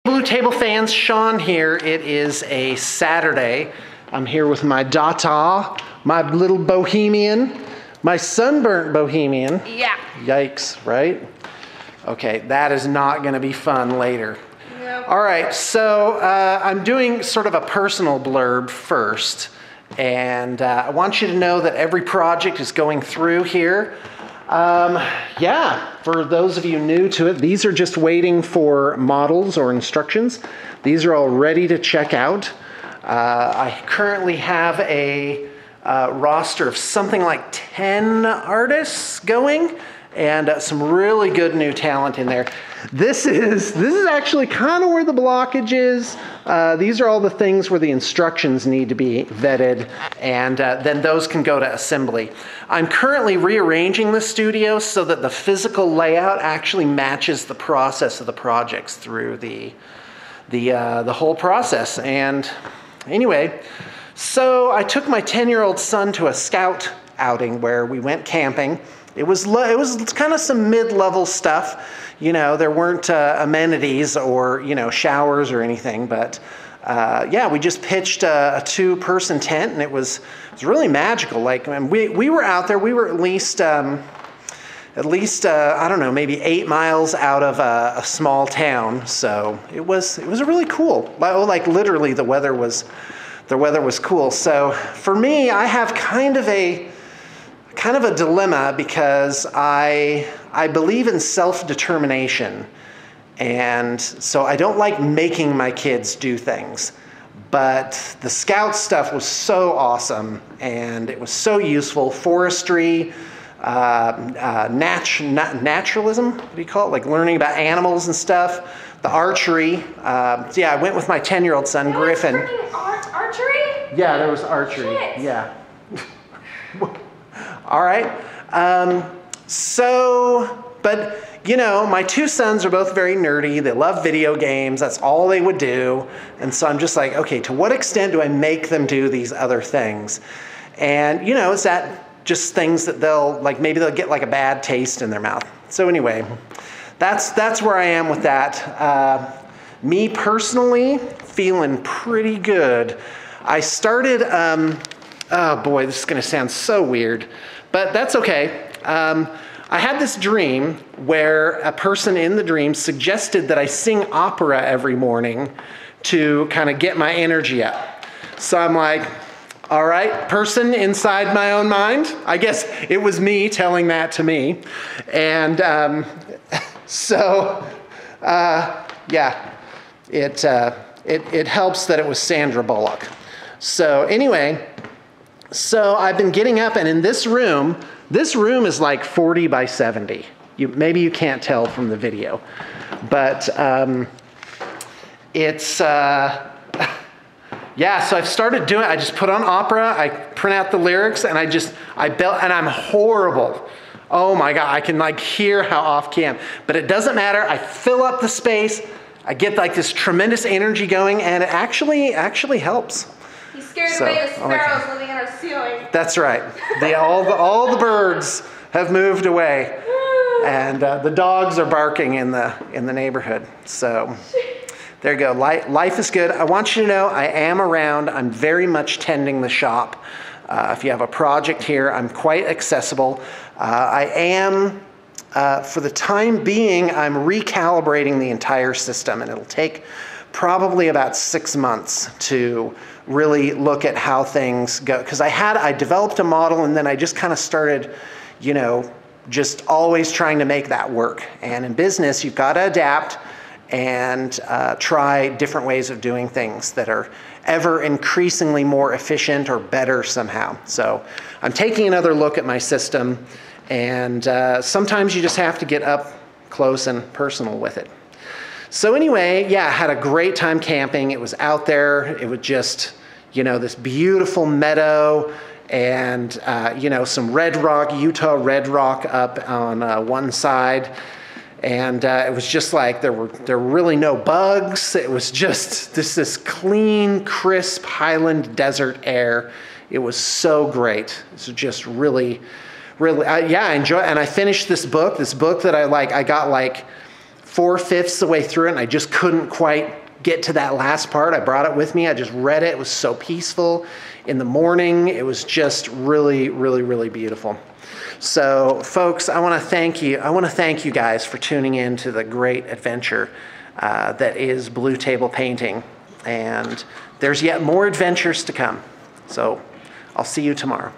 Blue Table fans, Sean here. It is a Saturday. I'm here with my daughter, my little bohemian, my sunburnt bohemian. Yeah. Yikes, right? Okay, that is not going to be fun later. No. All right, so I'm doing sort of a personal blurb first. And I want you to know that every project is going through here. Yeah, for those of you new to it, these are just waiting for models or instructions. These are all ready to check out. I currently have a roster of something like 10 artists going, and some really good new talent in there. This is actually kind of where the blockage is. These are all the things where the instructions need to be vetted, and then those can go to assembly. I'm currently rearranging the studio so that the physical layout actually matches the process of the projects through the whole process. And anyway, so I took my 10-year-old son to a scout outing where we went camping. It was kind of some mid-level stuff. You know, there weren't amenities or, you know, showers or anything, but yeah, we just pitched a two-person tent, and it was really magical. Like, I mean, we were out there. We were at least I don't know, maybe 8 miles out of a small town. So it was really cool. Like literally, the weather was cool. So for me, I have kind of a dilemma because I believe in self-determination, and so I don't like making my kids do things. But the scout stuff was so awesome, and it was so useful. Forestry, naturalism, what do you call it? Like learning about animals and stuff. The archery. Yeah, I went with my 10-year-old son, Griffin. Archery? Yeah, there was archery. Shit. Yeah. All right. But you know, my two sons are both very nerdy. They love video games. That's all they would do. And so I'm just like, okay, to what extent do I make them do these other things? And you know, is that just things that maybe they'll get like a bad taste in their mouth. So anyway, that's where I am with that. Me personally, feeling pretty good. I started, oh boy, this is gonna sound so weird, but that's okay. I had this dream where a person in the dream suggested that I sing opera every morning to kind of get my energy up. So I'm like, all right, person inside my own mind. I guess it was me telling that to me. And yeah, it helps that it was Sandra Bullock. So anyway, so I've been getting up, and in this room is like 40 by 70. Maybe you can't tell from the video, but it's, yeah, so I've started doing, I just put on opera, I print out the lyrics, and I belt, and I'm horrible. Oh my God, I can like hear how off key I am, but it doesn't matter. I fill up the space, I get like this tremendous energy going, and it actually helps. He scared away the sparrows living in our ceiling. That's right. All the birds have moved away, and the dogs are barking in the neighborhood. So there you go. Life is good. I want you to know I am around. I'm very much tending the shop. If you have a project here, I'm quite accessible. I am, for the time being, I'm recalibrating the entire system, and it'll take probably about 6 months to really look at how things go. Because I developed a model, and then I just kind of started, you know, just always trying to make that work. And in business, you've got to adapt and try different ways of doing things that are ever increasingly more efficient or better somehow. So I'm taking another look at my system, and sometimes you just have to get up close and personal with it. So anyway, yeah, I had a great time camping. It was out there. It was just, you know, this beautiful meadow, and you know, some red rock, Utah red rock up on one side. And it was just like there were really no bugs. It was just this clean, crisp highland desert air. It was so great. It was just really, yeah, I enjoy it. And I finished this book that I got like 4/5 the way through it, and I just couldn't quite get to that last part. I brought it with me. I just read it. It was so peaceful in the morning. It was just really, really, really beautiful. So folks, I want to thank you. I want to thank you guys for tuning in to the great adventure that is Blue Table Painting. And there's yet more adventures to come. So I'll see you tomorrow.